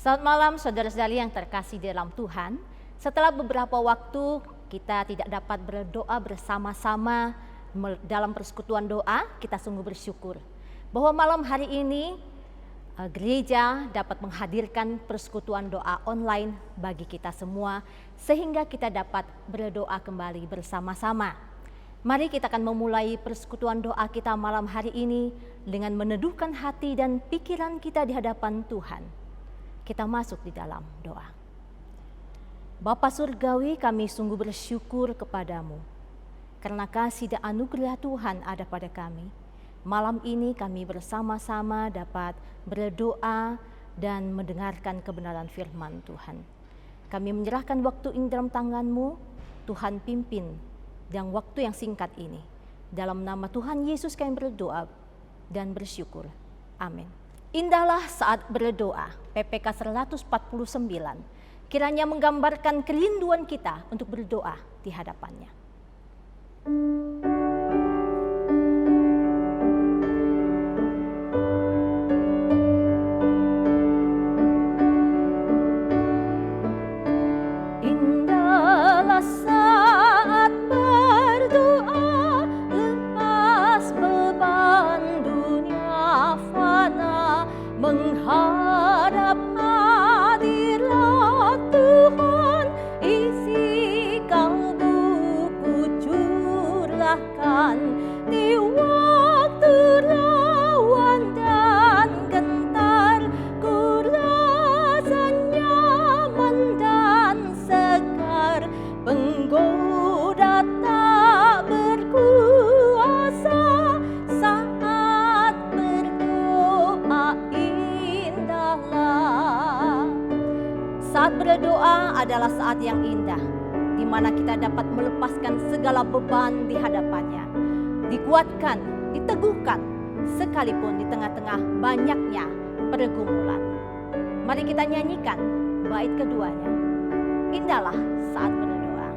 Selamat malam saudara-saudari yang terkasih di dalam Tuhan. Setelah beberapa waktu kita tidak dapat berdoa bersama-sama dalam persekutuan doa, kita sungguh bersyukur bahwa malam hari ini gereja dapat menghadirkan persekutuan doa online bagi kita semua sehingga kita dapat berdoa kembali bersama-sama. Mari kita akan memulai persekutuan doa kita malam hari ini dengan meneduhkan hati dan pikiran kita di hadapan Tuhan. Kita masuk di dalam doa. Bapa Surgawi, kami sungguh bersyukur kepadamu karena kasih dan anugerah Tuhan ada pada kami. Malam ini kami bersama-sama dapat berdoa dan mendengarkan kebenaran firman Tuhan. Kami menyerahkan waktu ini dalam tangan-Mu, Tuhan pimpin dan waktu yang singkat ini. Dalam nama Tuhan Yesus kami berdoa dan bersyukur. Amin. Indahlah saat berdoa, PPK 149, kiranya menggambarkan kerinduan kita untuk berdoa di hadapannya. Indahlah saat berdoa, lepas beban dunia fana, menghadap hadirat Tuhan, isi kalbuku curahkan di waktu rawan dan gentar, ku rasa nyaman dan segar, penggoda tak berkuasa saat berdoa. Saat berdoa adalah saat yang indah, di mana kita dapat melepaskan segala beban di hadapannya, dikuatkan, diteguhkan, sekalipun di tengah-tengah banyaknya pergumulan. Mari kita nyanyikan bait keduanya. Indahlah saat berdoa.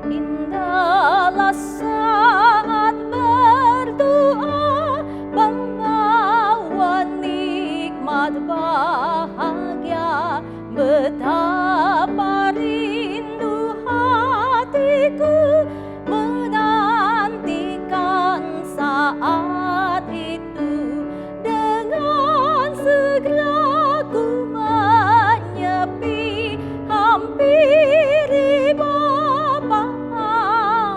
Indahlah saat berdoa, membawa nikmat bahagia. Betapa rindu hatiku menantikan saat itu. Dengan segera ku menyepi, hampiri Bapa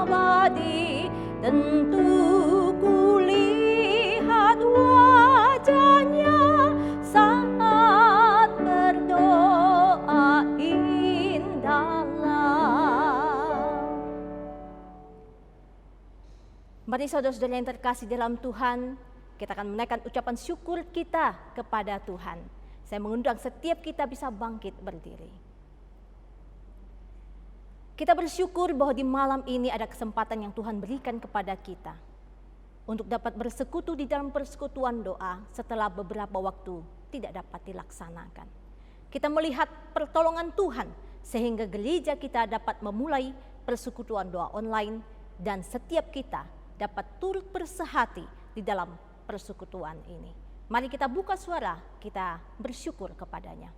abadi. Tentu ku lihat wajahnya saat berdoa. Indahlah. Mari saudara-saudara yang terkasih dalam Tuhan, kita akan menaikkan ucapan syukur kita kepada Tuhan. Saya mengundang setiap kita bisa bangkit berdiri. Kita bersyukur bahwa di malam ini ada kesempatan yang Tuhan berikan kepada kita untuk dapat bersekutu di dalam persekutuan doa setelah beberapa waktu tidak dapat dilaksanakan. Kita melihat pertolongan Tuhan sehingga gereja kita dapat memulai persekutuan doa online dan setiap kita dapat turut bersehati di dalam persekutuan ini. Mari kita buka suara, kita bersyukur kepadanya.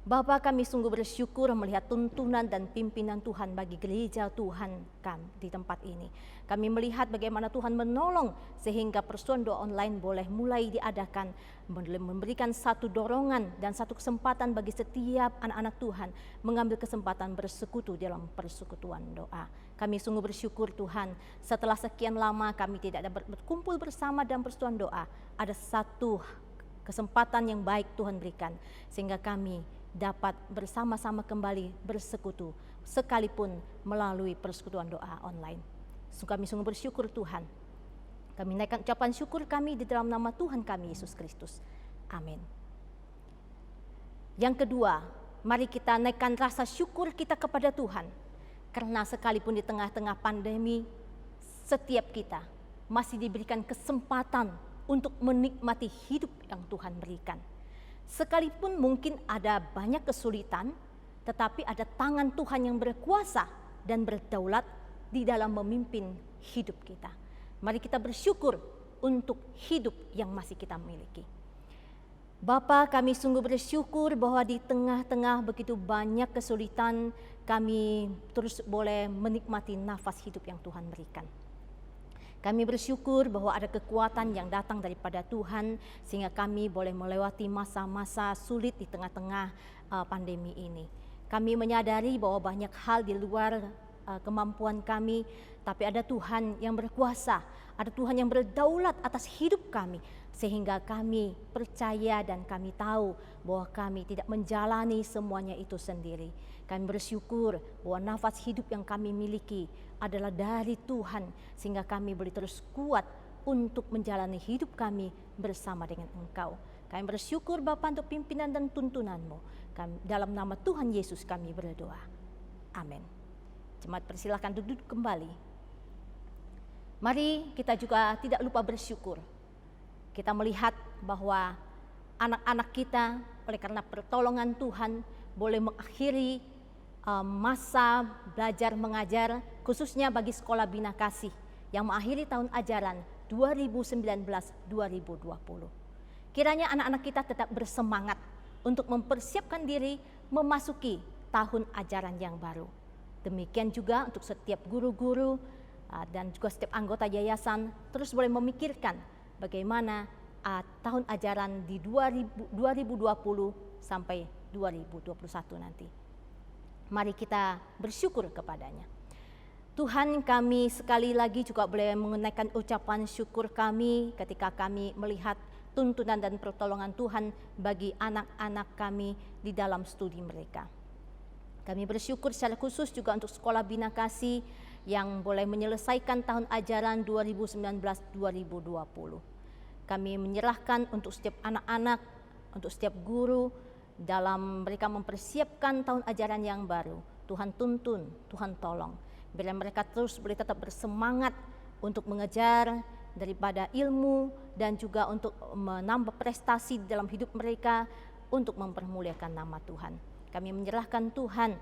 Bapa, kami sungguh bersyukur melihat tuntunan dan pimpinan Tuhan bagi gereja Tuhan kami di tempat ini. Kami melihat bagaimana Tuhan menolong sehingga persekutuan doa online boleh mulai diadakan, memberikan satu dorongan dan satu kesempatan bagi setiap anak-anak Tuhan mengambil kesempatan bersekutu dalam persekutuan doa. Kami sungguh bersyukur Tuhan, setelah sekian lama kami tidak dapat berkumpul bersama dalam persekutuan doa, ada satu kesempatan yang baik Tuhan berikan sehingga kami dapat bersama-sama kembali bersekutu sekalipun melalui persekutuan doa online. Kami sungguh bersyukur Tuhan. Kami naikkan ucapan syukur kami di dalam nama Tuhan kami Yesus Kristus. Amin. Yang kedua, mari kita naikkan rasa syukur kita kepada Tuhan. Karena sekalipun di tengah-tengah pandemi, setiap kita masih diberikan kesempatan untuk menikmati hidup yang Tuhan berikan. Sekalipun mungkin ada banyak kesulitan, tetapi ada tangan Tuhan yang berkuasa dan berdaulat di dalam memimpin hidup kita. Mari kita bersyukur untuk hidup yang masih kita miliki. Bapa, kami sungguh bersyukur bahwa di tengah-tengah begitu banyak kesulitan, kami terus boleh menikmati nafas hidup yang Tuhan berikan. Kami bersyukur bahwa ada kekuatan yang datang daripada Tuhan sehingga kami boleh melewati masa-masa sulit di tengah-tengah pandemi ini. Kami menyadari bahwa banyak hal di luar kemampuan kami, tapi ada Tuhan yang berkuasa, ada Tuhan yang berdaulat atas hidup kami, sehingga kami percaya dan kami tahu bahwa kami tidak menjalani semuanya itu sendiri. Kami bersyukur bahwa nafas hidup yang kami miliki adalah dari Tuhan, sehingga kami boleh terus kuat untuk menjalani hidup kami bersama dengan Engkau. Kami bersyukur Bapa untuk pimpinan dan tuntunan-Mu. Dalam nama Tuhan Yesus kami berdoa. Amin. Jemaat persilakan duduk kembali. Mari kita juga tidak lupa bersyukur. Kita melihat bahwa anak-anak kita oleh karena pertolongan Tuhan boleh mengakhiri masa belajar mengajar khususnya bagi sekolah Bina Kasih yang mengakhiri tahun ajaran 2019-2020. Kiranya anak-anak kita tetap bersemangat untuk mempersiapkan diri memasuki tahun ajaran yang baru. Demikian juga untuk setiap guru-guru dan juga setiap anggota yayasan terus boleh memikirkan bagaimana tahun ajaran di 2020 sampai 2021 nanti. Mari kita bersyukur kepadanya. Tuhan, kami sekali lagi juga boleh mengenaikan ucapan syukur kami ketika kami melihat tuntunan dan pertolongan Tuhan bagi anak-anak kami di dalam studi mereka. Kami bersyukur secara khusus juga untuk sekolah Bina Kasih yang boleh menyelesaikan tahun ajaran 2019-2020. Kami menyerahkan untuk setiap anak-anak, untuk setiap guru dalam mereka mempersiapkan tahun ajaran yang baru. Tuhan tuntun, Tuhan tolong. Biar mereka terus boleh tetap bersemangat untuk mengejar daripada ilmu dan juga untuk menambah prestasi dalam hidup mereka untuk mempermuliakan nama Tuhan. Kami menyerahkan Tuhan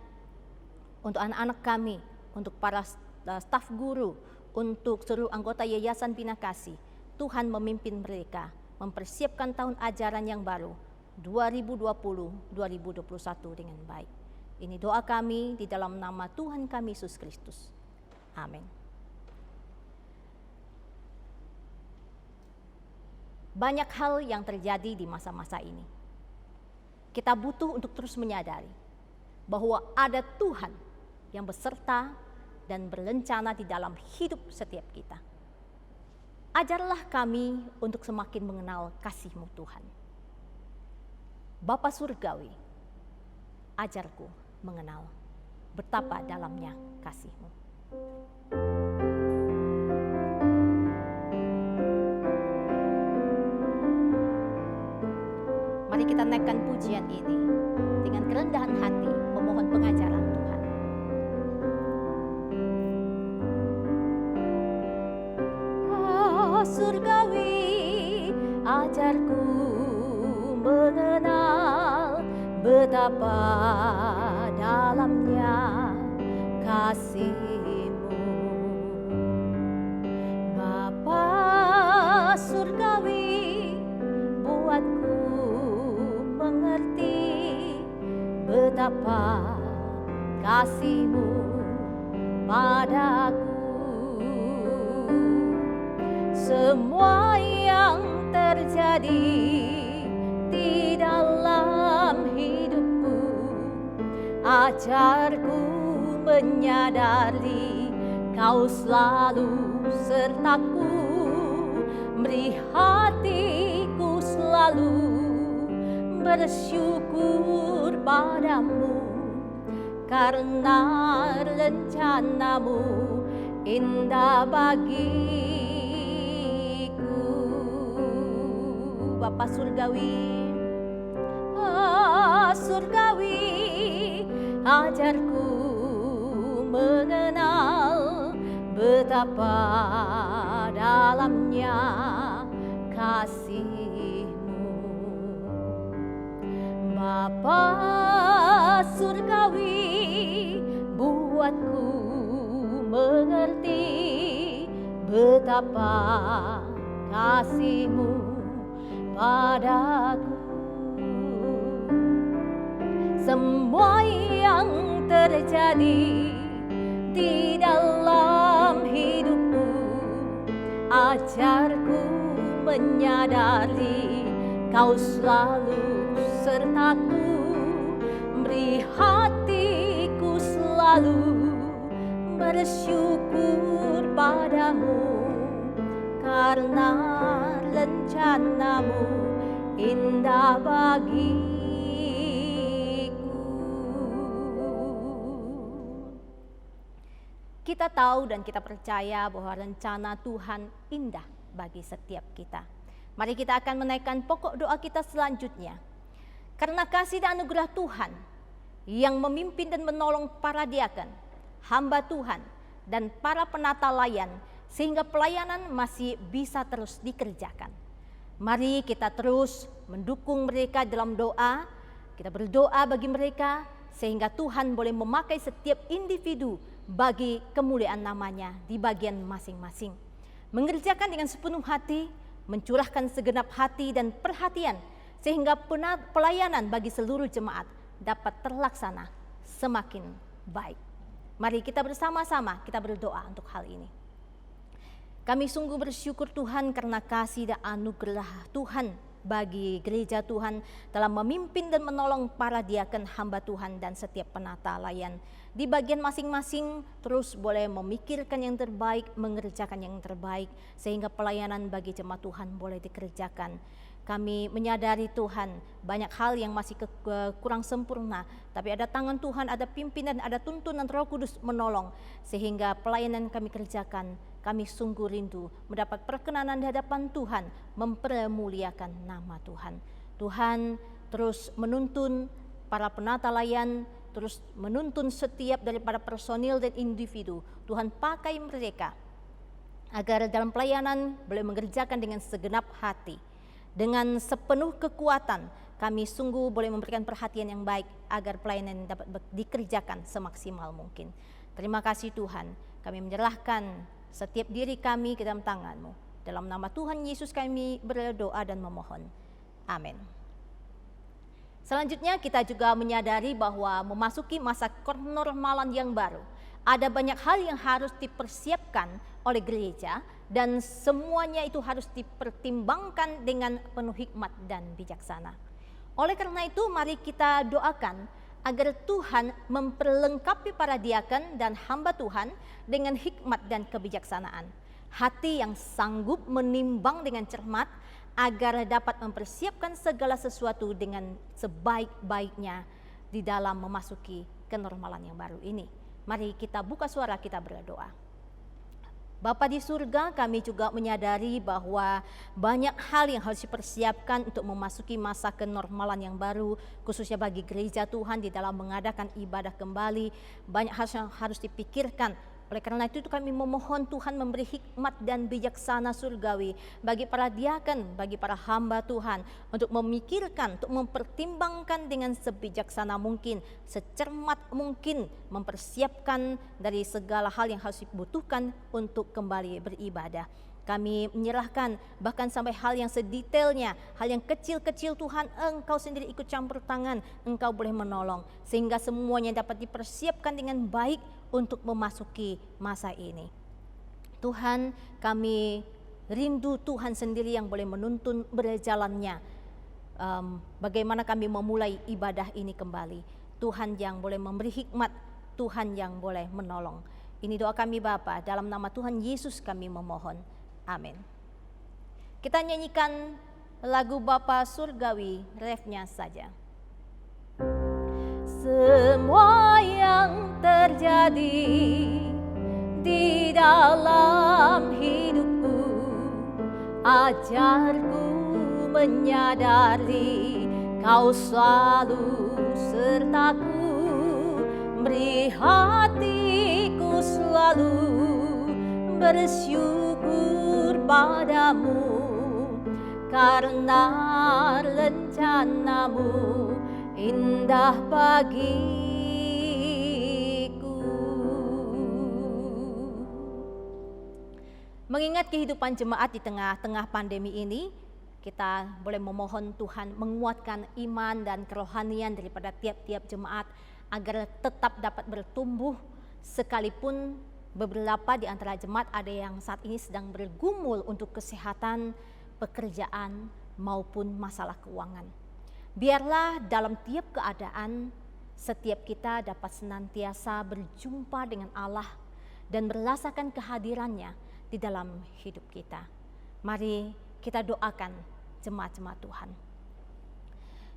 untuk anak-anak kami, untuk para staf guru, untuk seluruh anggota Yayasan Bina Kasih. Tuhan memimpin mereka mempersiapkan tahun ajaran yang baru 2020-2021 dengan baik. Ini doa kami di dalam nama Tuhan kami Yesus Kristus. Amin. Banyak hal yang terjadi di masa-masa ini. Kita butuh untuk terus menyadari bahwa ada Tuhan yang beserta dan berencana di dalam hidup setiap kita. Ajarlah kami untuk semakin mengenal kasih-Mu Tuhan. Bapa Surgawi, ajarku mengenal betapa dalamnya kasih-Mu. Mari kita naikkan pujian ini dengan kerendahan hati memohon pengajaran Tuhan. Surgawi, ajarku mengenal betapa dalamnya kasih-Mu. Bapa Surgawi, buatku mengerti betapa kasih-Mu padaku. Semua yang terjadi di dalam hidupku, ajarku menyadari Kau selalu sertaku, beri hatiku selalu bersyukur padamu, karena rencana-Mu indah bagiku. Bapa Surgawi, Surgawi, ajarku mengenal betapa dalamnya kasih-Mu. Bapa Surgawi, buatku mengerti betapa kasih-Mu padaku. semua yang terjadi di dalam hidupku. Ajarku menyadari Kau selalu sertaku, beri hatiku selalu bersyukur padamu, karena rencanamu indah bagiku. Kita tahu dan kita percaya bahwa rencana Tuhan indah bagi setiap kita. Mari kita akan menaikkan pokok doa kita selanjutnya. Karena kasih dan anugerah Tuhan yang memimpin dan menolong para diaken, hamba Tuhan, dan para penata layan, sehingga pelayanan masih bisa terus dikerjakan. Mari kita terus mendukung mereka dalam doa. Kita berdoa bagi mereka sehingga Tuhan boleh memakai setiap individu bagi kemuliaan namanya di bagian masing-masing. Mengerjakan dengan sepenuh hati, mencurahkan segenap hati dan perhatian sehingga pelayanan bagi seluruh jemaat dapat terlaksana semakin baik. Mari kita bersama-sama kita berdoa untuk hal ini. Kami sungguh bersyukur Tuhan karena kasih dan anugerah Tuhan bagi gereja Tuhan dalam memimpin dan menolong para diaken, hamba Tuhan, dan setiap penata layan. Di bagian masing-masing terus boleh memikirkan yang terbaik, mengerjakan yang terbaik, sehingga pelayanan bagi jemaat Tuhan boleh dikerjakan. Kami menyadari Tuhan banyak hal yang masih kurang sempurna, tapi ada tangan Tuhan, ada pimpinan, ada tuntunan Roh Kudus menolong, sehingga pelayanan kami kerjakan. Kami sungguh rindu mendapat perkenanan di hadapan Tuhan, mempermuliakan nama Tuhan. Tuhan terus menuntun para penata layan, terus menuntun setiap daripada personil dan individu. Tuhan pakai mereka agar dalam pelayanan boleh mengerjakan dengan segenap hati. Dengan sepenuh kekuatan kami sungguh boleh memberikan perhatian yang baik agar pelayanan dapat dikerjakan semaksimal mungkin. Terima kasih Tuhan, kami menyerahkan setiap diri kami ke dalam tangan-Mu. Dalam nama Tuhan Yesus kami berdoa dan memohon. Amin. Selanjutnya kita juga menyadari bahwa memasuki masa kenormalan yang baru, ada banyak hal yang harus dipersiapkan oleh gereja dan semuanya itu harus dipertimbangkan dengan penuh hikmat dan bijaksana. Oleh karena itu mari kita doakan agar Tuhan memperlengkapi para diaken dan hamba Tuhan dengan hikmat dan kebijaksanaan. Hati yang sanggup menimbang dengan cermat agar dapat mempersiapkan segala sesuatu dengan sebaik-baiknya di dalam memasuki kenormalan yang baru ini. Mari kita buka suara, kita berdoa. Bapa di surga, kami juga menyadari bahwa banyak hal yang harus dipersiapkan untuk memasuki masa kenormalan yang baru, khususnya bagi gereja Tuhan di dalam mengadakan ibadah kembali. Banyak hal yang harus dipikirkan. Oleh karena itu kami memohon Tuhan memberi hikmat dan bijaksana surgawi bagi para diaken, bagi para hamba Tuhan untuk memikirkan, untuk mempertimbangkan dengan sebijaksana mungkin, secermat mungkin, mempersiapkan dari segala hal yang harus dibutuhkan untuk kembali beribadah. Kami menyerahkan bahkan sampai hal yang sedetailnya, hal yang kecil-kecil Tuhan, Engkau sendiri ikut campur tangan, Engkau boleh menolong sehingga semuanya dapat dipersiapkan dengan baik untuk memasuki masa ini. Tuhan, kami rindu Tuhan sendiri yang boleh menuntun berjalannya bagaimana kami memulai ibadah ini kembali. Tuhan yang boleh memberi hikmat, Tuhan yang boleh menolong. Ini doa kami Bapa, dalam nama Tuhan Yesus kami memohon. Amin. Kita nyanyikan lagu Bapa Surgawi, refnya saja. Semua yang terjadi di dalam hidupku, ajarku menyadari Kau selalu sertaku, beri hatiku selalu bersyukur padamu, karena rencanamu indah bagiku. Mengingat kehidupan jemaat di tengah-tengah pandemi ini, kita boleh memohon Tuhan menguatkan iman dan kerohanian daripada tiap-tiap jemaat agar tetap dapat bertumbuh, sekalipun beberapa di antara jemaat ada yang saat ini sedang bergumul untuk kesehatan, pekerjaan, maupun masalah keuangan. Biarlah dalam tiap keadaan, setiap kita dapat senantiasa berjumpa dengan Allah dan merasakan kehadirannya di dalam hidup kita. Mari kita doakan jemaat-jemaat Tuhan.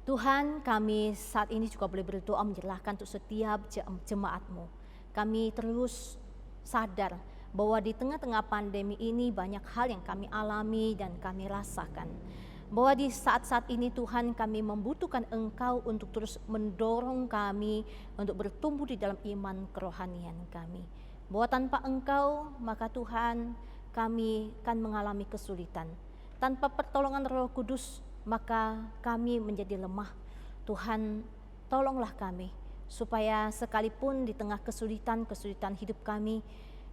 Tuhan, kami saat ini juga boleh berdoa menyerahkan untuk setiap jemaat-Mu. Kami terus sadar bahwa di tengah-tengah pandemi ini banyak hal yang kami alami dan kami rasakan. Bahwa di saat-saat ini Tuhan, kami membutuhkan Engkau untuk terus mendorong kami untuk bertumbuh di dalam iman kerohanian kami. Bahwa tanpa Engkau, maka Tuhan, kami akan mengalami kesulitan. Tanpa pertolongan Roh Kudus, maka kami menjadi lemah. Tuhan, tolonglah kami, supaya sekalipun di tengah kesulitan hidup kami,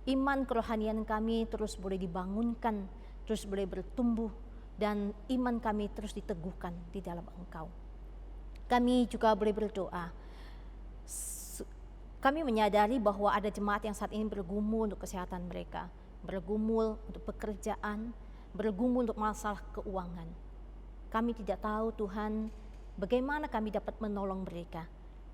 iman kerohanian kami terus boleh dibangunkan, terus boleh bertumbuh, dan iman kami terus diteguhkan di dalam Engkau. Kami juga boleh berdoa. Kami menyadari bahwa ada jemaat yang saat ini bergumul untuk kesehatan mereka, bergumul untuk pekerjaan, bergumul untuk masalah keuangan. Kami tidak tahu Tuhan bagaimana kami dapat menolong mereka.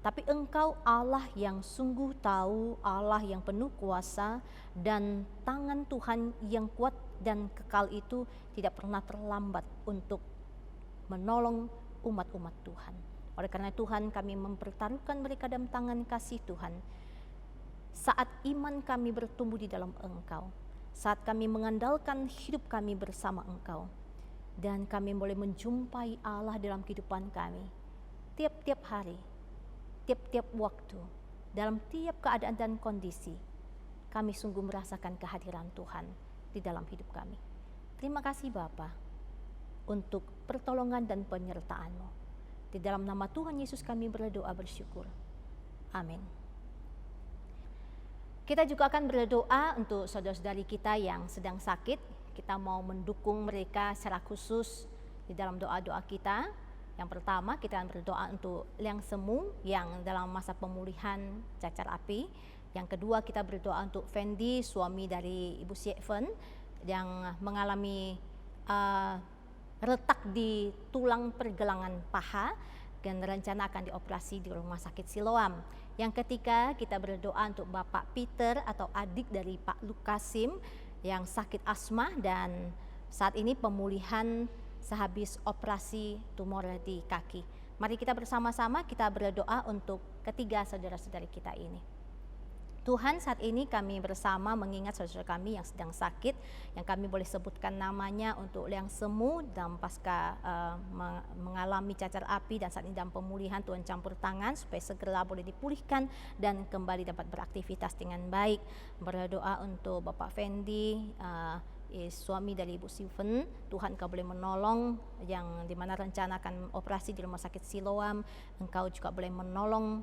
Tapi Engkau Allah yang sungguh tahu, Allah yang penuh kuasa, dan tangan Tuhan yang kuat dan kekal itu tidak pernah terlambat untuk menolong umat-umat Tuhan. Oleh karena Tuhan, kami mempertaruhkan mereka dalam tangan kasih Tuhan. Saat iman kami bertumbuh di dalam Engkau, saat kami mengandalkan hidup kami bersama Engkau, dan kami boleh menjumpai Allah dalam kehidupan kami, tiap-tiap hari, tiap-tiap waktu, dalam tiap keadaan dan kondisi, kami sungguh merasakan kehadiran Tuhan di dalam hidup kami. Terima kasih Bapa untuk pertolongan dan penyertaan-Mu. Di dalam nama Tuhan Yesus kami berdoa bersyukur. Amin. Kita juga akan berdoa untuk saudara-saudari kita yang sedang sakit. Kita mau mendukung mereka secara khusus di dalam doa-doa kita. Yang pertama, kita akan berdoa untuk Liang Semu yang dalam masa pemulihan cacar api. Yang kedua, kita berdoa untuk Fendi, suami dari Ibu Sieven, yang mengalami retak di tulang pergelangan paha dan rencana akan dioperasi di Rumah Sakit Siloam. Yang ketiga, kita berdoa untuk Bapak Peter atau adik dari Pak Lukasim yang sakit asma dan saat ini pemulihan sehabis operasi tumor di kaki. Mari kita bersama-sama kita berdoa untuk ketiga saudara-saudari kita ini. Tuhan, saat ini kami bersama mengingat saudara kami yang sedang sakit, yang kami boleh sebutkan namanya untuk Liang Semu dalam pasca mengalami cacar api dan saat ini dalam pemulihan. Tuhan campur tangan supaya segera boleh dipulihkan dan kembali dapat beraktivitas dengan baik. Berdoa untuk Bapak Fendi, suami dari Ibu Sieven, Tuhan Kau boleh menolong yang dimana rencana akan operasi di Rumah Sakit Siloam. Engkau juga boleh menolong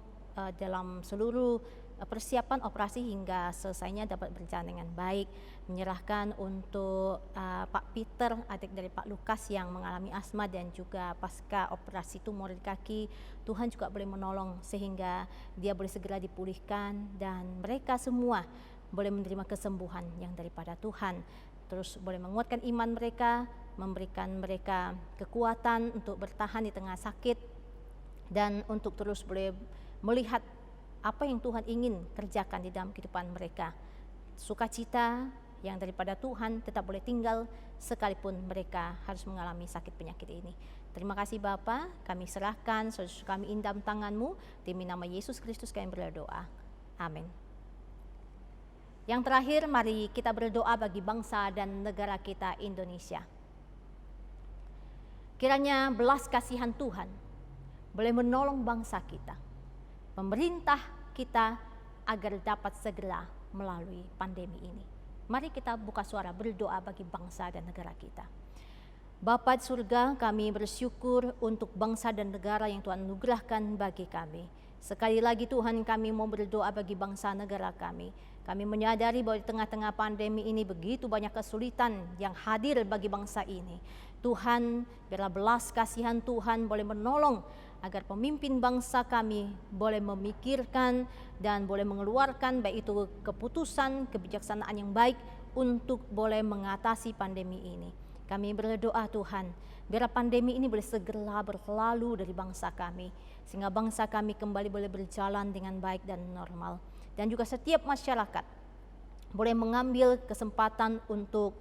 dalam seluruh persiapan operasi hingga selesainya dapat berjalan dengan baik. Menyerahkan untuk Pak Peter, adik dari Pak Lukas yang mengalami asma dan juga pasca operasi tumor di kaki, Tuhan juga boleh menolong sehingga dia boleh segera dipulihkan dan mereka semua boleh menerima kesembuhan yang daripada Tuhan. Terus boleh menguatkan iman mereka, memberikan mereka kekuatan untuk bertahan di tengah sakit dan untuk terus boleh melihat apa yang Tuhan ingin kerjakan di dalam kehidupan mereka. Sukacita yang daripada Tuhan tetap boleh tinggal sekalipun mereka harus mengalami sakit penyakit ini. Terima kasih Bapa, kami serahkan saudara kami ini dalam tangan-Mu. Demi nama Yesus Kristus kami berdoa. Amin. Yang terakhir, mari kita berdoa bagi bangsa dan negara kita Indonesia. Kiranya belas kasihan Tuhan boleh menolong bangsa kita, pemerintah kita agar dapat segera melalui pandemi ini. Mari kita buka suara berdoa bagi bangsa dan negara kita. Bapa di surga, kami bersyukur untuk bangsa dan negara yang Tuhan anugerahkan bagi kami. Sekali lagi Tuhan, kami mau berdoa bagi bangsa negara kami. Kami menyadari bahwa di tengah-tengah pandemi ini begitu banyak kesulitan yang hadir bagi bangsa ini. Tuhan, biarlah belas kasihan Tuhan boleh menolong agar pemimpin bangsa kami boleh memikirkan dan boleh mengeluarkan baik itu keputusan, kebijaksanaan yang baik untuk boleh mengatasi pandemi ini. Kami berdoa Tuhan, biarlah pandemi ini boleh segera berlalu dari bangsa kami, sehingga bangsa kami kembali boleh berjalan dengan baik dan normal. Dan juga setiap masyarakat boleh mengambil kesempatan untuk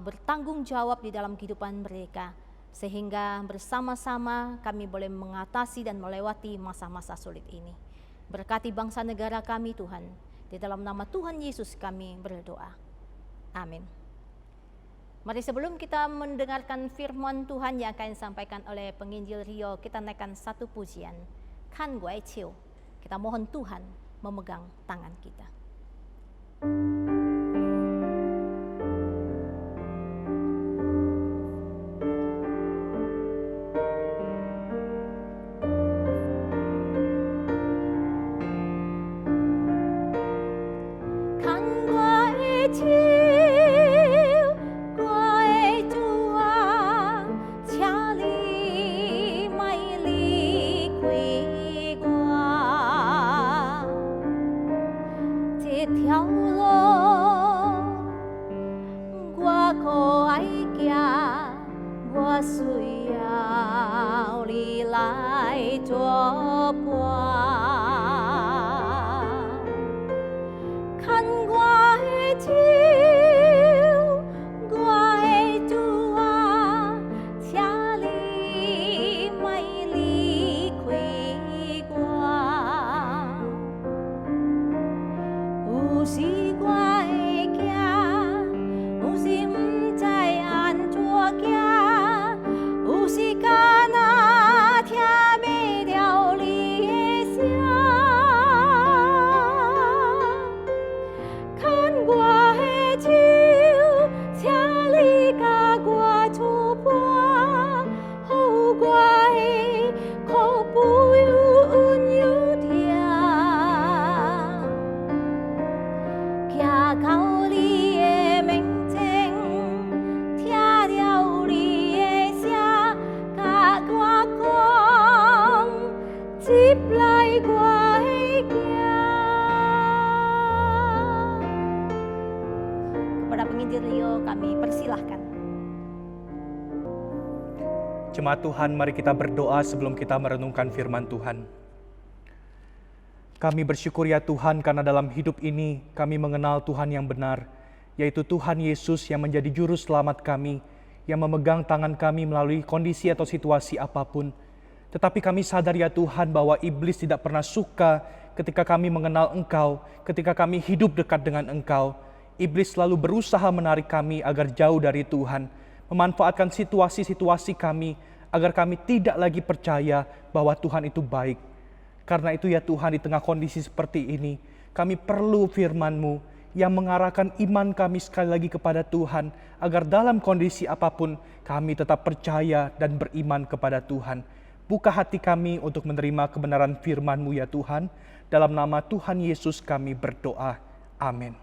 bertanggung jawab di dalam kehidupan mereka, sehingga bersama-sama kami boleh mengatasi dan melewati masa-masa sulit ini. Berkati bangsa negara kami Tuhan, di dalam nama Tuhan Yesus kami berdoa. Amin. Mari sebelum kita mendengarkan firman Tuhan yang akan disampaikan oleh penginjil Rio, kita naikkan satu pujian, Kan Guai Ciu. Kita mohon Tuhan memegang tangan kita. Jemaat Tuhan, mari kita berdoa sebelum kita merenungkan firman Tuhan. Kami bersyukur ya Tuhan, karena dalam hidup ini kami mengenal Tuhan yang benar, yaitu Tuhan Yesus yang menjadi juru selamat kami, yang memegang tangan kami melalui kondisi atau situasi apapun. Tetapi kami sadar ya Tuhan bahwa iblis tidak pernah suka ketika kami mengenal Engkau, ketika kami hidup dekat dengan Engkau. Iblis selalu berusaha menarik kami agar jauh dari Tuhan, memanfaatkan situasi-situasi kami agar kami tidak lagi percaya bahwa Tuhan itu baik. Karena itu ya Tuhan, di tengah kondisi seperti ini, kami perlu firman-Mu yang mengarahkan iman kami sekali lagi kepada Tuhan, agar dalam kondisi apapun kami tetap percaya dan beriman kepada Tuhan. Buka hati kami untuk menerima kebenaran firman-Mu ya Tuhan. Dalam nama Tuhan Yesus kami berdoa. Amin.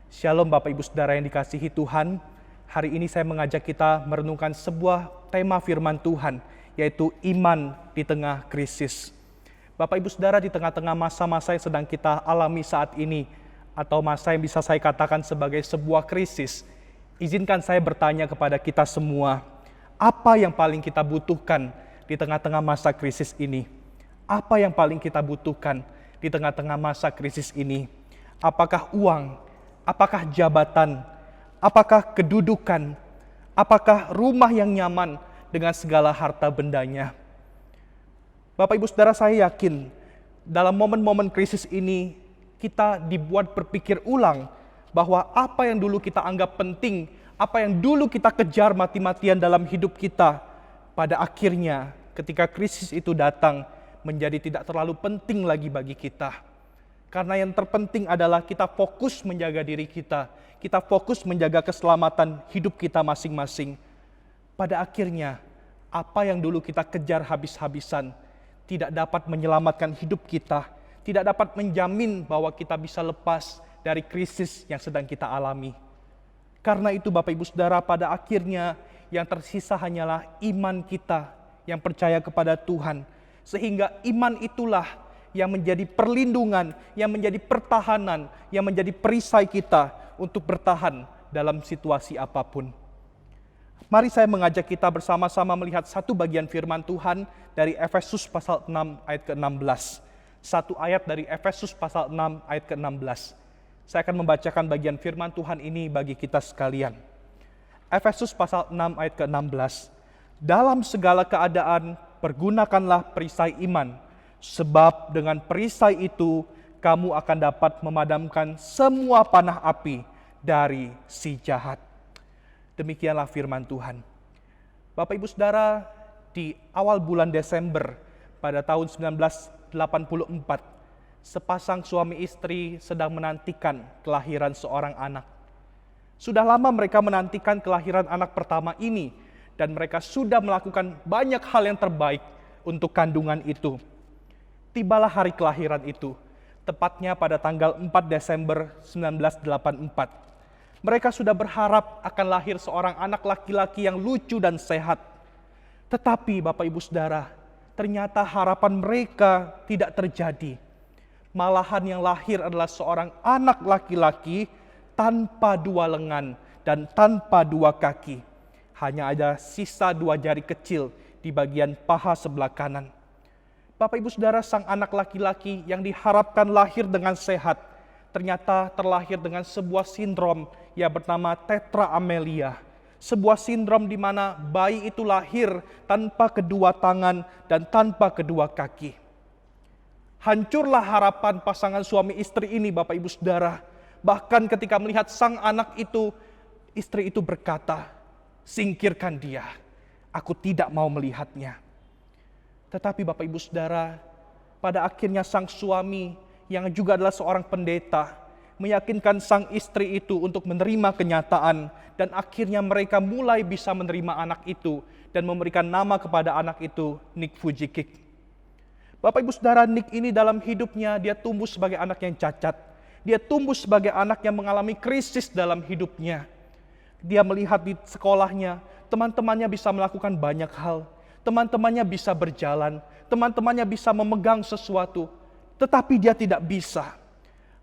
Shalom Bapak Ibu Saudara yang dikasihi Tuhan. Hari ini saya mengajak kita merenungkan sebuah tema firman Tuhan, yaitu iman di tengah krisis. Bapak Ibu Saudara, di tengah-tengah masa-masa yang sedang kita alami saat ini, atau masa yang bisa saya katakan sebagai sebuah krisis, izinkan saya bertanya kepada kita semua, apa yang paling kita butuhkan di tengah-tengah masa krisis ini? Apa yang paling kita butuhkan di tengah-tengah masa krisis ini? Apakah uang? Apakah jabatan? Apakah kedudukan? Apakah rumah yang nyaman dengan segala harta bendanya? Bapak Ibu Saudara, saya yakin dalam momen-momen krisis ini kita dibuat berpikir ulang bahwa apa yang dulu kita anggap penting, apa yang dulu kita kejar mati-matian dalam hidup kita, pada akhirnya ketika krisis itu datang menjadi tidak terlalu penting lagi bagi kita. Karena yang terpenting adalah kita fokus menjaga diri kita fokus menjaga keselamatan hidup kita masing-masing. Pada akhirnya, apa yang dulu kita kejar habis-habisan tidak dapat menyelamatkan hidup kita, tidak dapat menjamin bahwa kita bisa lepas dari krisis yang sedang kita alami. Karena itu Bapak Ibu Saudara, pada akhirnya yang tersisa hanyalah iman kita yang percaya kepada Tuhan. Sehingga iman itulah yang menjadi perlindungan, yang menjadi pertahanan, yang menjadi perisai kita untuk bertahan dalam situasi apapun. Mari saya mengajak kita bersama-sama melihat satu bagian firman Tuhan dari Efesus pasal 6 ayat ke-16. Satu ayat dari Efesus pasal 6 ayat ke-16. Saya akan membacakan bagian firman Tuhan ini bagi kita sekalian. Efesus pasal 6 ayat ke-16. Dalam segala keadaan pergunakanlah perisai iman, sebab dengan perisai itu kamu akan dapat memadamkan semua panah api dari si jahat. Demikianlah firman Tuhan. Bapak Ibu Saudara, di awal bulan Desember pada tahun 1984, sepasang suami istri sedang menantikan kelahiran seorang anak. Sudah lama mereka menantikan kelahiran anak pertama ini, dan mereka sudah melakukan banyak hal yang terbaik untuk kandungan itu. Tibalah hari kelahiran itu, tepatnya pada tanggal 4 Desember 1984. Mereka sudah berharap akan lahir seorang anak laki-laki yang lucu dan sehat. Tetapi Bapak Ibu Saudara, ternyata harapan mereka tidak terjadi. Malahan yang lahir adalah seorang anak laki-laki tanpa dua lengan dan tanpa dua kaki. Hanya ada sisa dua jari kecil di bagian paha sebelah kanan. Bapak Ibu Saudara, sang anak laki-laki yang diharapkan lahir dengan sehat, ternyata terlahir dengan sebuah sindrom yang bernama tetraamelia. Sebuah sindrom di mana bayi itu lahir tanpa kedua tangan dan tanpa kedua kaki. Hancurlah harapan pasangan suami istri ini, Bapak Ibu Saudara. Bahkan ketika melihat sang anak itu, istri itu berkata, "Singkirkan dia, aku tidak mau melihatnya." Tetapi Bapak Ibu Saudara, pada akhirnya sang suami yang juga adalah seorang pendeta meyakinkan sang istri itu untuk menerima kenyataan, dan akhirnya mereka mulai bisa menerima anak itu dan memberikan nama kepada anak itu Nick Fujikik. Bapak Ibu Saudara, Nick ini dalam hidupnya dia tumbuh sebagai anak yang cacat. Dia tumbuh sebagai anak yang mengalami krisis dalam hidupnya. Dia melihat di sekolahnya, teman-temannya bisa melakukan banyak hal. Teman-temannya bisa berjalan, teman-temannya bisa memegang sesuatu, tetapi dia tidak bisa.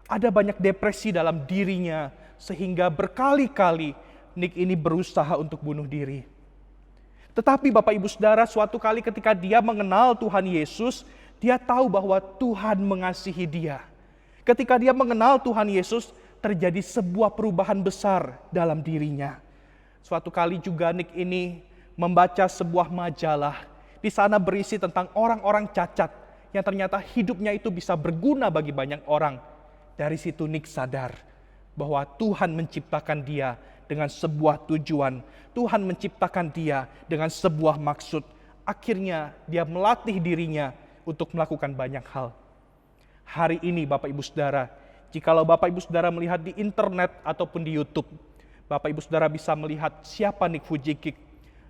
Ada banyak depresi dalam dirinya, sehingga berkali-kali Nick ini berusaha untuk bunuh diri. Tetapi Bapak Ibu Saudara, suatu kali ketika dia mengenal Tuhan Yesus, dia tahu bahwa Tuhan mengasihi dia. Ketika dia mengenal Tuhan Yesus, terjadi sebuah perubahan besar dalam dirinya. Suatu kali juga Nick ini membaca sebuah majalah. Di sana berisi tentang orang-orang cacat yang ternyata hidupnya itu bisa berguna bagi banyak orang. Dari situ Nick sadar bahwa Tuhan menciptakan dia dengan sebuah tujuan. Tuhan menciptakan dia dengan sebuah maksud. Akhirnya dia melatih dirinya untuk melakukan banyak hal. Hari ini Bapak Ibu Saudara, jikalau Bapak Ibu Saudara melihat di internet ataupun di YouTube, Bapak Ibu Saudara bisa melihat siapa Nick Fujikik.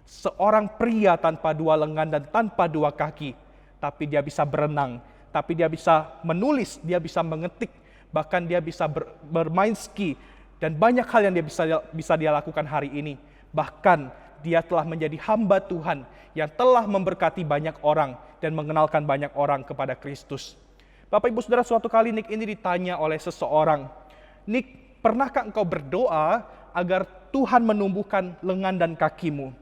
Seorang pria tanpa dua lengan dan tanpa dua kaki, tapi dia bisa berenang, tapi dia bisa menulis, dia bisa mengetik, bahkan dia bisa bermain ski, dan banyak hal yang dia bisa dia lakukan hari ini. Bahkan dia telah menjadi hamba Tuhan yang telah memberkati banyak orang dan mengenalkan banyak orang kepada Kristus. Bapak Ibu Saudara, suatu kali Nick ini ditanya oleh seseorang, "Nick, pernahkah engkau berdoa agar Tuhan menumbuhkan lengan dan kakimu?"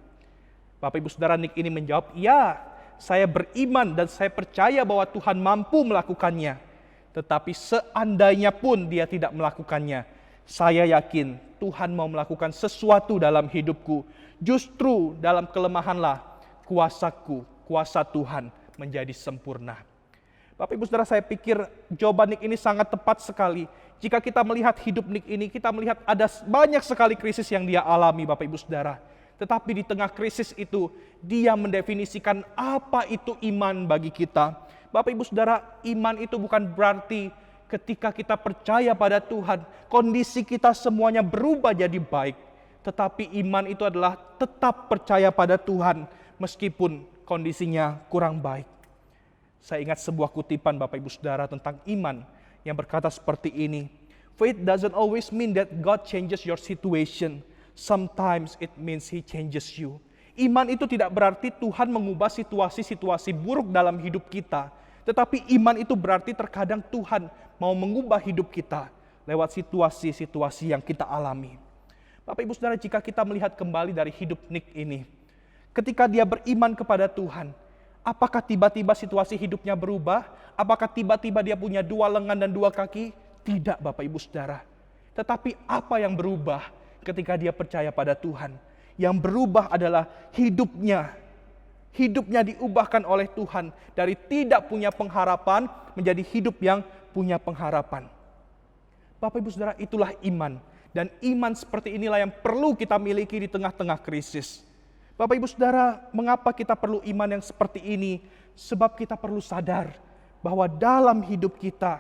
Bapak Ibu Saudara, Nick ini menjawab, "Ya, saya beriman dan saya percaya bahwa Tuhan mampu melakukannya. Tetapi seandainya pun dia tidak melakukannya, saya yakin Tuhan mau melakukan sesuatu dalam hidupku. Justru dalam kelemahanlah kuasaku, kuasa Tuhan menjadi sempurna." Bapak Ibu Saudara, saya pikir jawaban Nick ini sangat tepat sekali. Jika kita melihat hidup Nick ini, kita melihat ada banyak sekali krisis yang dia alami, Bapak Ibu Saudara. Tetapi di tengah krisis itu, dia mendefinisikan apa itu iman bagi kita. Bapak Ibu Saudara, iman itu bukan berarti ketika kita percaya pada Tuhan, kondisi kita semuanya berubah jadi baik. Tetapi iman itu adalah tetap percaya pada Tuhan, meskipun kondisinya kurang baik. Saya ingat sebuah kutipan Bapak Ibu Saudara tentang iman yang berkata seperti ini, "Faith doesn't always mean that God changes your situation. sometimes it means He changes you. Iman itu tidak berarti Tuhan mengubah situasi-situasi buruk dalam hidup kita. Tetapi iman itu berarti terkadang Tuhan mau mengubah hidup kita lewat situasi-situasi yang kita alami. Bapak Ibu Saudara, jika kita melihat kembali dari hidup Nick ini, ketika dia beriman kepada Tuhan, apakah tiba-tiba situasi hidupnya berubah? Apakah tiba-tiba dia punya 2 lengan dan 2 kaki? Tidak, Bapak Ibu Saudara. Tetapi apa yang berubah ketika dia percaya pada Tuhan? Yang berubah adalah hidupnya. Hidupnya diubahkan oleh Tuhan dari tidak punya pengharapan menjadi hidup yang punya pengharapan. Bapak Ibu Saudara, itulah iman. Dan iman seperti inilah yang perlu kita miliki di tengah-tengah krisis. Bapak Ibu Saudara, mengapa kita perlu iman yang seperti ini? Sebab kita perlu sadar bahwa dalam hidup kita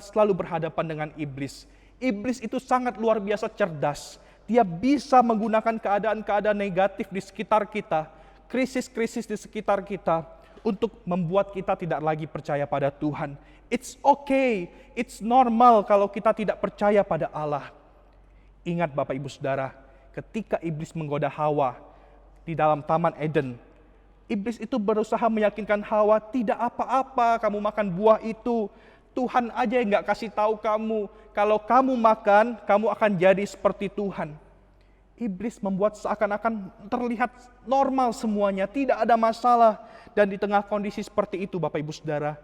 selalu berhadapan dengan iblis. Iblis itu sangat luar biasa cerdas. Dia bisa menggunakan keadaan-keadaan negatif di sekitar kita, krisis-krisis di sekitar kita, untuk membuat kita tidak lagi percaya pada Tuhan. It's okay, it's normal kalau kita tidak percaya pada Allah. Ingat Bapak Ibu Saudara, ketika iblis menggoda Hawa di dalam Taman Eden, iblis itu berusaha meyakinkan Hawa, tidak apa-apa kamu makan buah itu. Tuhan aja yang gak kasih tahu kamu, kalau kamu makan, kamu akan jadi seperti Tuhan. Iblis membuat seakan-akan terlihat normal semuanya, tidak ada masalah. Dan di tengah kondisi seperti itu Bapak Ibu Saudara,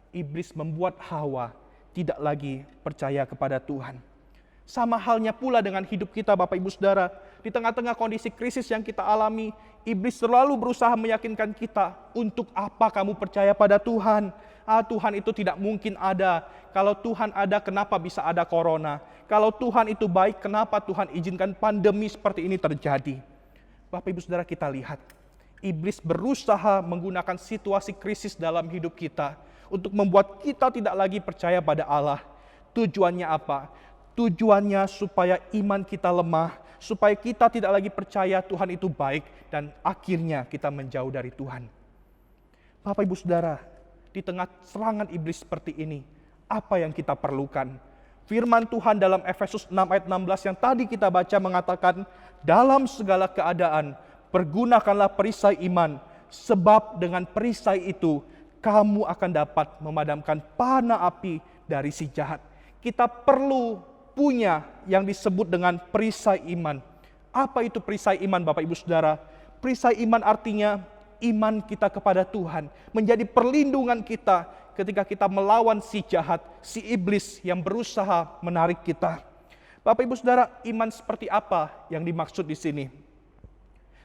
iblis membuat Hawa tidak lagi percaya kepada Tuhan. Sama halnya pula dengan hidup kita Bapak Ibu Saudara. Di tengah-tengah kondisi krisis yang kita alami, iblis selalu berusaha meyakinkan kita, untuk apa kamu percaya pada Tuhan? Tuhan itu tidak mungkin ada. Kalau Tuhan ada, kenapa bisa ada corona? Kalau Tuhan itu baik, kenapa Tuhan izinkan pandemi seperti ini terjadi? Bapak Ibu Saudara, kita lihat. Iblis berusaha menggunakan situasi krisis dalam hidup kita untuk membuat kita tidak lagi percaya pada Allah. Tujuannya apa? Tujuannya supaya iman kita lemah, supaya kita tidak lagi percaya Tuhan itu baik, dan akhirnya kita menjauh dari Tuhan. Bapak Ibu Saudara, di tengah serangan iblis seperti ini, apa yang kita perlukan? Firman Tuhan dalam Efesus 6 ayat 16 yang tadi kita baca mengatakan, dalam segala keadaan, pergunakanlah perisai iman, sebab dengan perisai itu, kamu akan dapat memadamkan panah api dari si jahat. Kita perlu punya yang disebut dengan perisai iman. Apa itu perisai iman Bapak Ibu Saudara? Perisai iman artinya iman kita kepada Tuhan menjadi perlindungan kita ketika kita melawan si jahat, si iblis yang berusaha menarik kita. Bapak Ibu Saudara, iman seperti apa yang dimaksud di sini?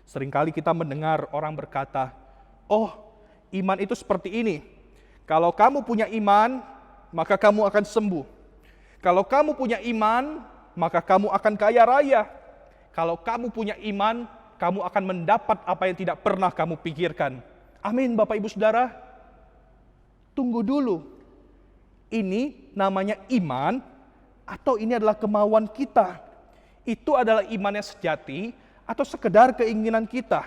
Seringkali kita mendengar orang berkata, oh, iman itu seperti ini. Kalau kamu punya iman, maka kamu akan sembuh. Kalau kamu punya iman, maka kamu akan kaya raya. Kalau kamu punya iman, kamu akan mendapat apa yang tidak pernah kamu pikirkan. Amin Bapak Ibu Saudara. Tunggu dulu. Ini namanya iman atau ini adalah kemauan kita? Itu adalah iman yang sejati atau sekedar keinginan kita?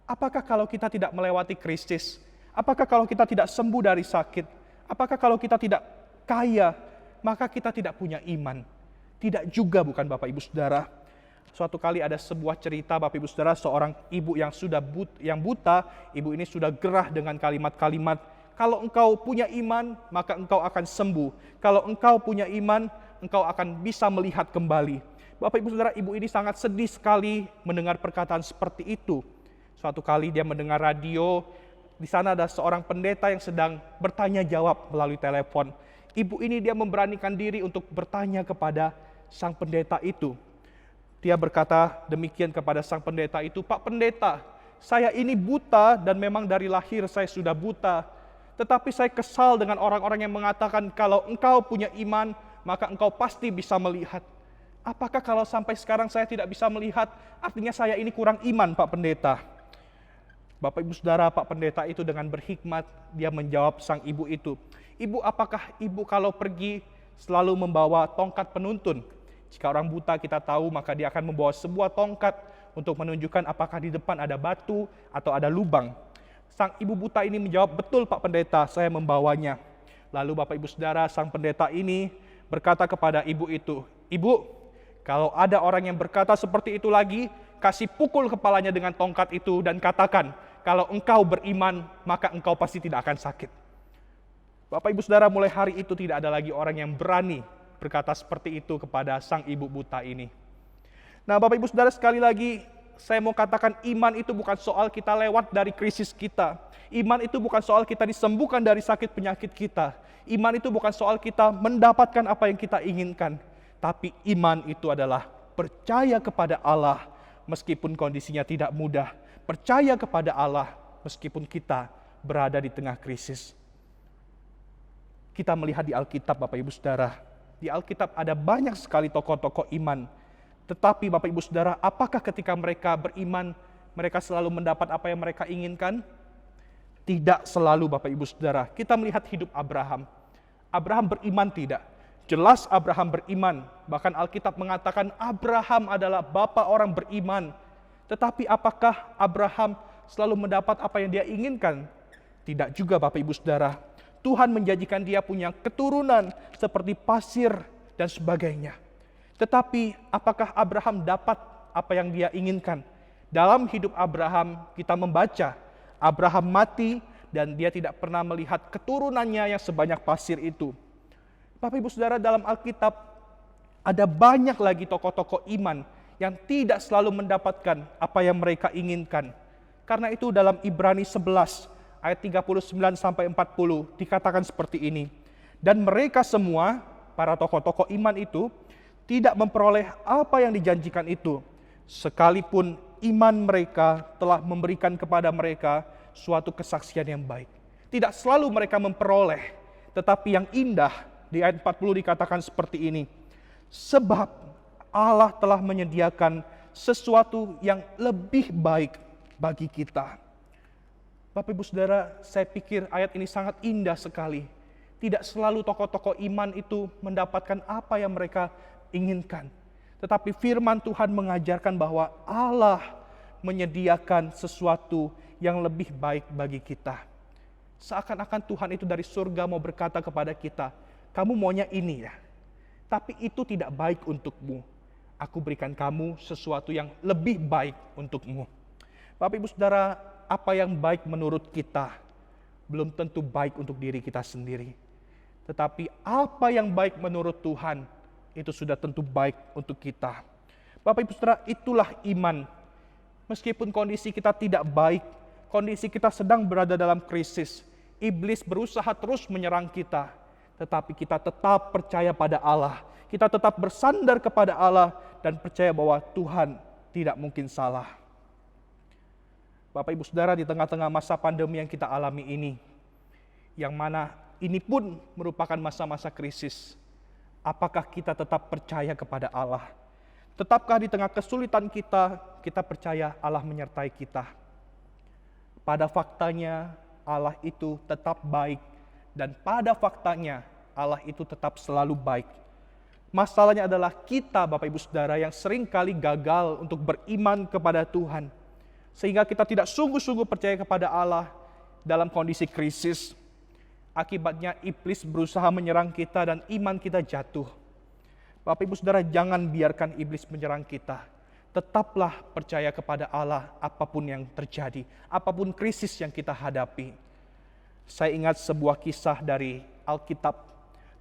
Apakah kalau kita tidak melewati krisis? Apakah kalau kita tidak sembuh dari sakit? Apakah kalau kita tidak kaya, maka kita tidak punya iman? Tidak juga, bukan Bapak Ibu Saudara. Suatu kali ada sebuah cerita Bapak Ibu Saudara, seorang ibu yang buta, ibu ini sudah gerah dengan kalimat-kalimat, kalau engkau punya iman, maka engkau akan sembuh. Kalau engkau punya iman, engkau akan bisa melihat kembali. Bapak Ibu Saudara, ibu ini sangat sedih sekali mendengar perkataan seperti itu. Suatu kali dia mendengar radio, di sana ada seorang pendeta yang sedang bertanya jawab melalui telepon. Ibu ini dia memberanikan diri untuk bertanya kepada sang pendeta itu. Dia berkata demikian kepada sang pendeta itu, Pak Pendeta, saya ini buta dan memang dari lahir saya sudah buta. Tetapi saya kesal dengan orang-orang yang mengatakan kalau engkau punya iman, maka engkau pasti bisa melihat. Apakah kalau sampai sekarang saya tidak bisa melihat, artinya saya ini kurang iman Pak Pendeta? Bapak Ibu Saudara, Pak Pendeta itu dengan berhikmat, dia menjawab sang ibu itu, Ibu, apakah ibu kalau pergi selalu membawa tongkat penuntun? Jika orang buta kita tahu, maka dia akan membawa sebuah tongkat untuk menunjukkan apakah di depan ada batu atau ada lubang. Sang ibu buta ini menjawab, betul Pak Pendeta, saya membawanya. Lalu Bapak Ibu Saudara, sang pendeta ini berkata kepada ibu itu, Ibu, Kalau ada orang yang berkata seperti itu lagi, kasih pukul kepalanya dengan tongkat itu dan katakan, kalau engkau beriman, maka engkau pasti tidak akan sakit. Bapak Ibu Saudara, mulai hari itu tidak ada lagi orang yang berani berkata seperti itu kepada sang ibu buta ini. Nah, Bapak Ibu Saudara, sekali lagi saya mau katakan iman itu bukan soal kita lewat dari krisis kita. Iman itu bukan soal kita disembuhkan dari sakit penyakit kita. Iman itu bukan soal kita mendapatkan apa yang kita inginkan. Tapi iman itu adalah percaya kepada Allah meskipun kondisinya tidak mudah. Percaya kepada Allah meskipun kita berada di tengah krisis. Kita melihat di Alkitab, Bapak Ibu Saudara. Di Alkitab ada banyak sekali tokoh-tokoh iman. Tetapi Bapak Ibu Saudara, apakah ketika mereka beriman, mereka selalu mendapat apa yang mereka inginkan? Tidak selalu, Bapak Ibu Saudara. Kita melihat hidup Abraham. Abraham beriman tidak? Jelas Abraham beriman. Bahkan Alkitab mengatakan Abraham adalah bapa orang beriman. Tetapi apakah Abraham selalu mendapat apa yang dia inginkan? Tidak juga, Bapak Ibu Saudara. Tuhan menjanjikan dia punya keturunan seperti pasir dan sebagainya. Tetapi apakah Abraham dapat apa yang dia inginkan? Dalam hidup Abraham kita membaca, Abraham mati dan dia tidak pernah melihat keturunannya yang sebanyak pasir itu. Bapak Ibu Saudara, dalam Alkitab ada banyak lagi tokoh-tokoh iman yang tidak selalu mendapatkan apa yang mereka inginkan. Karena itu dalam Ibrani 11 ayat 39 sampai 40 dikatakan seperti ini. Dan mereka semua, para tokoh-tokoh iman itu, tidak memperoleh apa yang dijanjikan itu, sekalipun iman mereka telah memberikan kepada mereka suatu kesaksian yang baik. Tidak selalu mereka memperoleh, tetapi yang indah di ayat 40 dikatakan seperti ini. Sebab Allah telah menyediakan sesuatu yang lebih baik bagi kita. Bapak Ibu Saudara, saya pikir ayat ini sangat indah sekali. Tidak selalu tokoh-tokoh iman itu mendapatkan apa yang mereka inginkan. Tetapi firman Tuhan mengajarkan bahwa Allah menyediakan sesuatu yang lebih baik bagi kita. Seakan-akan Tuhan itu dari surga mau berkata kepada kita, kamu maunya ini ya, tapi itu tidak baik untukmu. Aku berikan kamu sesuatu yang lebih baik untukmu. Bapak Ibu Saudara, apa yang baik menurut kita belum tentu baik untuk diri kita sendiri. Tetapi apa yang baik menurut Tuhan itu sudah tentu baik untuk kita. Bapak Ibu Saudara, itulah iman. Meskipun kondisi kita tidak baik, kondisi kita sedang berada dalam krisis, iblis berusaha terus menyerang kita, tetapi kita tetap percaya pada Allah. Kita tetap bersandar kepada Allah dan percaya bahwa Tuhan tidak mungkin salah. Bapak Ibu Saudara, di tengah-tengah masa pandemi yang kita alami ini, yang mana ini pun merupakan masa-masa krisis, apakah kita tetap percaya kepada Allah? Tetapkah di tengah kesulitan kita, kita percaya Allah menyertai kita? Pada faktanya Allah itu tetap baik, dan pada faktanya Allah itu tetap selalu baik. Masalahnya adalah kita, Bapak Ibu Saudara, yang seringkali gagal untuk beriman kepada Tuhan. Sehingga kita tidak sungguh-sungguh percaya kepada Allah dalam kondisi krisis. Akibatnya iblis berusaha menyerang kita dan iman kita jatuh. Bapak Ibu Saudara, jangan biarkan iblis menyerang kita. Tetaplah percaya kepada Allah apapun yang terjadi, apapun krisis yang kita hadapi. Saya ingat sebuah kisah dari Alkitab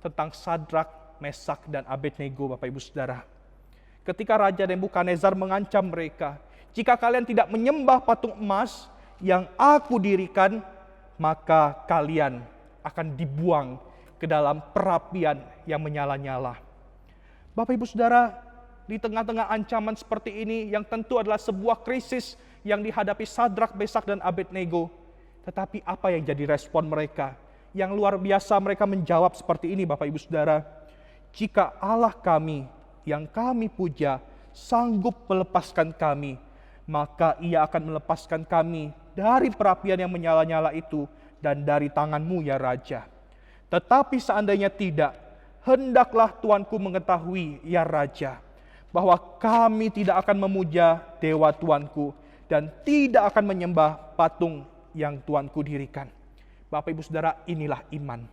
tentang Sadrak, Mesak, dan Abednego, Bapak Ibu Saudara. Ketika Raja Nebukadnezar mengancam mereka, jika kalian tidak menyembah patung emas yang aku dirikan, maka kalian akan dibuang ke dalam perapian yang menyala-nyala. Bapak Ibu Saudara, di tengah-tengah ancaman seperti ini yang tentu adalah sebuah krisis yang dihadapi Sadrak, Mesak, dan Abednego. Tetapi apa yang jadi respon mereka? Yang luar biasa, mereka menjawab seperti ini, Bapak Ibu Saudara. Jika Allah kami yang kami puja sanggup melepaskan kami, maka Ia akan melepaskan kami dari perapian yang menyala-nyala itu dan dari tangan-Mu ya Raja. Tetapi seandainya tidak, hendaklah Tuanku mengetahui ya Raja, bahwa kami tidak akan memuja dewa Tuanku dan tidak akan menyembah patung yang Tuanku dirikan. Bapak Ibu Saudara, inilah iman.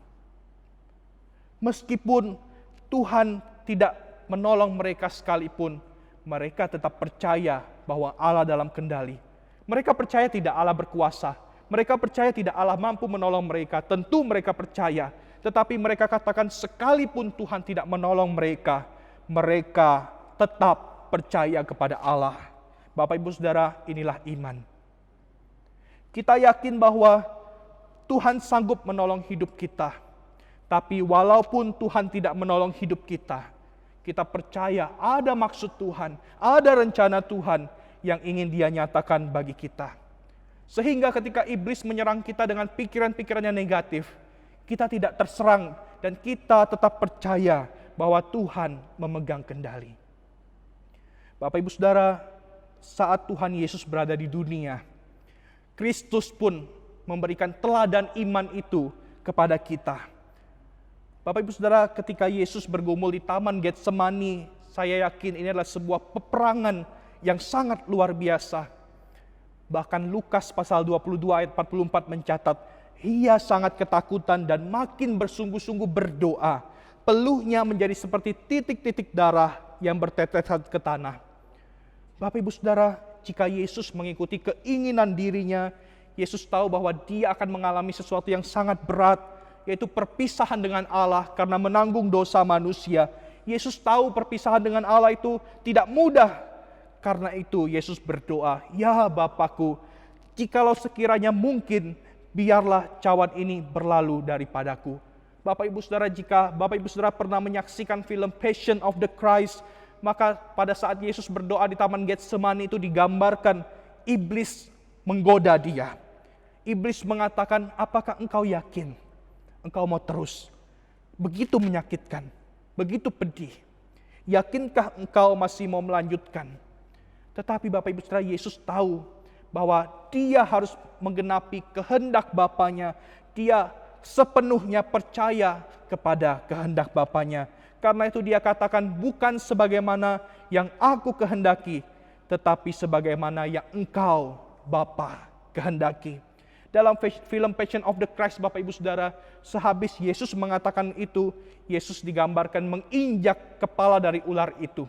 Meskipun Tuhan tidak menolong mereka sekalipun, mereka tetap percaya bahwa Allah dalam kendali. Mereka percaya tidak Allah berkuasa. Mereka percaya tidak Allah mampu menolong mereka. Tentu mereka percaya. Tetapi mereka katakan sekalipun Tuhan tidak menolong mereka, mereka tetap percaya kepada Allah. Bapak Ibu Saudara, inilah iman. Kita yakin bahwa Tuhan sanggup menolong hidup kita. Tapi walaupun Tuhan tidak menolong hidup kita, kita percaya ada maksud Tuhan, ada rencana Tuhan yang ingin Dia nyatakan bagi kita. Sehingga ketika iblis menyerang kita dengan pikiran-pikiran yang negatif, kita tidak terserang dan kita tetap percaya bahwa Tuhan memegang kendali. Bapak Ibu Saudara, saat Tuhan Yesus berada di dunia, Kristus pun memberikan teladan iman itu kepada kita. Bapak Ibu Saudara, ketika Yesus bergumul di Taman Getsemani, saya yakin ini adalah sebuah peperangan yang sangat luar biasa. Bahkan Lukas pasal 22 ayat 44 mencatat, ia sangat ketakutan dan makin bersungguh-sungguh berdoa. Peluhnya menjadi seperti titik-titik darah yang bertetesan ke tanah. Bapak Ibu Saudara, jika Yesus mengikuti keinginan dirinya, Yesus tahu bahwa dia akan mengalami sesuatu yang sangat berat, yaitu perpisahan dengan Allah karena menanggung dosa manusia. Yesus tahu perpisahan dengan Allah itu tidak mudah. Karena itu Yesus berdoa, "Ya Bapakku, jikalau sekiranya mungkin, biarlah cawan ini berlalu daripadaku." Bapak Ibu Saudara, jika Bapak Ibu Saudara pernah menyaksikan film Passion of the Christ, maka pada saat Yesus berdoa di Taman Getsemani itu digambarkan iblis menggoda dia. Iblis mengatakan, "Apakah engkau yakin? Engkau mau terus? Begitu menyakitkan, begitu pedih. Yakinkah engkau masih mau melanjutkan?" Tetapi Bapak Ibu Saudara, Yesus tahu bahwa dia harus menggenapi kehendak Bapanya. Dia sepenuhnya percaya kepada kehendak Bapanya. Karena itu dia katakan, "Bukan sebagaimana yang aku kehendaki, tetapi sebagaimana yang engkau, Bapa, kehendaki." Dalam film Passion of the Christ, Bapak Ibu Saudara, sehabis Yesus mengatakan itu, Yesus digambarkan menginjak kepala dari ular itu.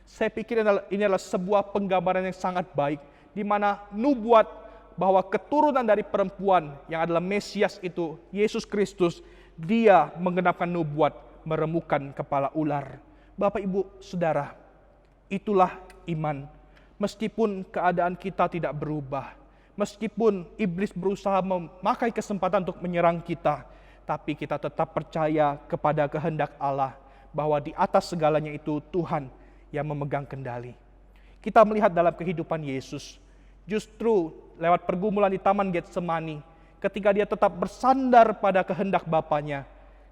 Saya pikir ini adalah sebuah penggambaran yang sangat baik, di mana nubuat bahwa keturunan dari perempuan yang adalah Mesias itu, Yesus Kristus, dia menggenapkan nubuat meremukkan kepala ular. Bapak Ibu Saudara, itulah iman. Meskipun keadaan kita tidak berubah, meskipun iblis berusaha memakai kesempatan untuk menyerang kita, tapi kita tetap percaya kepada kehendak Allah, bahwa di atas segalanya itu Tuhan yang memegang kendali. Kita melihat dalam kehidupan Yesus, justru lewat pergumulan di Taman Getsemani, ketika dia tetap bersandar pada kehendak Bapanya,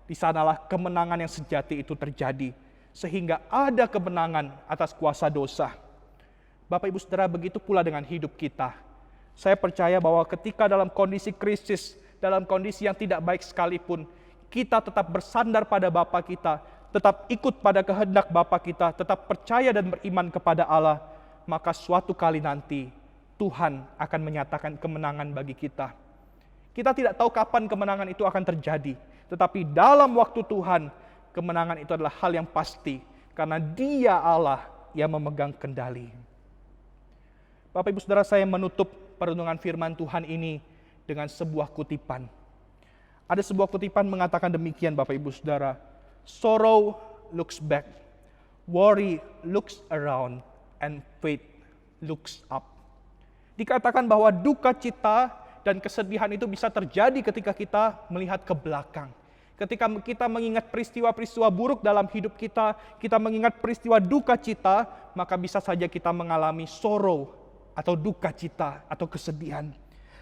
di sanalah kemenangan yang sejati itu terjadi, sehingga ada kemenangan atas kuasa dosa. Bapak Ibu Saudara, begitu pula dengan hidup kita. Saya percaya bahwa ketika dalam kondisi krisis, dalam kondisi yang tidak baik sekalipun, kita tetap bersandar pada Bapa kita, tetap ikut pada kehendak Bapa kita, tetap percaya dan beriman kepada Allah, maka suatu kali nanti Tuhan akan menyatakan kemenangan bagi kita. Kita tidak tahu kapan kemenangan itu akan terjadi, tetapi dalam waktu Tuhan, kemenangan itu adalah hal yang pasti, karena Dia Allah yang memegang kendali. Bapak Ibu Saudara, saya menutup perenungan firman Tuhan ini dengan sebuah kutipan. Ada sebuah kutipan mengatakan demikian, Bapak Ibu Saudara, "Sorrow looks back, worry looks around, and faith looks up." Dikatakan bahwa duka cita dan kesedihan itu bisa terjadi ketika kita melihat ke belakang. Ketika kita mengingat peristiwa-peristiwa buruk dalam hidup kita, kita mengingat peristiwa duka cita, maka bisa saja kita mengalami sorrow atau duka cita atau kesedihan.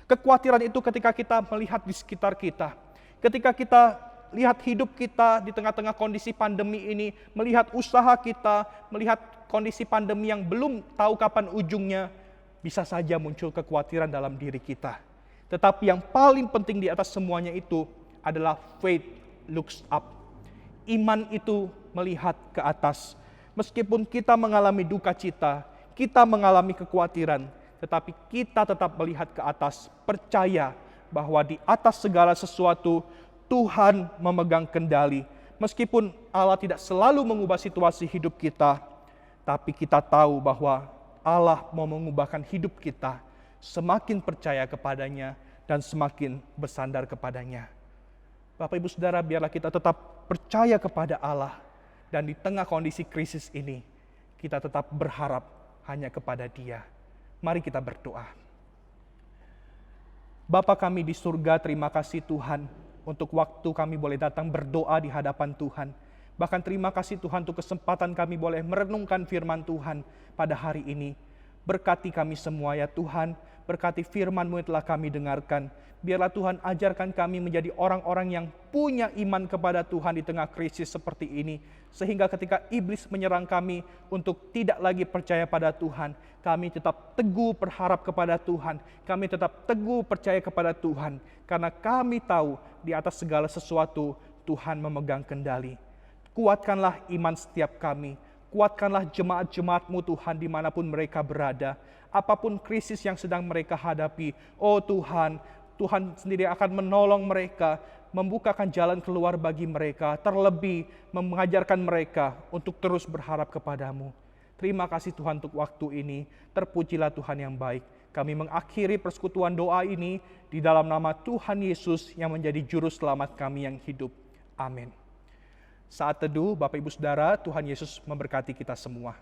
Kekhawatiran itu ketika kita melihat di sekitar kita, ketika kita lihat hidup kita di tengah-tengah kondisi pandemi ini, melihat usaha kita, melihat kondisi pandemi yang belum tahu kapan ujungnya, bisa saja muncul kekhawatiran dalam diri kita. Tetapi yang paling penting di atas semuanya itu adalah faith looks up. Iman itu melihat ke atas. Meskipun kita mengalami duka cita, kita mengalami kekhawatiran, tetapi kita tetap melihat ke atas, percaya bahwa di atas segala sesuatu Tuhan memegang kendali. Meskipun Allah tidak selalu mengubah situasi hidup kita, tapi kita tahu bahwa Allah mau mengubahkan hidup kita semakin percaya kepadanya dan semakin bersandar kepadanya. Bapak Ibu Saudara, biarlah kita tetap percaya kepada Allah, dan di tengah kondisi krisis ini, kita tetap berharap hanya kepada Dia. Mari kita berdoa. Bapa kami di surga, terima kasih Tuhan untuk waktu kami boleh datang berdoa di hadapan Tuhan. Bahkan terima kasih Tuhan untuk kesempatan kami boleh merenungkan firman Tuhan pada hari ini. Berkati kami semua ya Tuhan, berkati firman-Mu yang telah kami dengarkan. Biarlah Tuhan ajarkan kami menjadi orang-orang yang punya iman kepada Tuhan di tengah krisis seperti ini. Sehingga ketika iblis menyerang kami untuk tidak lagi percaya pada Tuhan, kami tetap teguh berharap kepada Tuhan. Kami tetap teguh percaya kepada Tuhan. Karena kami tahu di atas segala sesuatu Tuhan memegang kendali. Kuatkanlah iman setiap kami. Kuatkanlah jemaat-jemaat-Mu Tuhan dimanapun mereka berada. Apapun krisis yang sedang mereka hadapi, oh Tuhan, Tuhan sendiri akan menolong mereka, membukakan jalan keluar bagi mereka, terlebih mengajarkan mereka untuk terus berharap kepadamu. Terima kasih Tuhan untuk waktu ini, terpujilah Tuhan yang baik. Kami mengakhiri persekutuan doa ini di dalam nama Tuhan Yesus yang menjadi juru selamat kami yang hidup. Amin. Saat teduh, Bapak Ibu Saudara, Tuhan Yesus memberkati kita semua.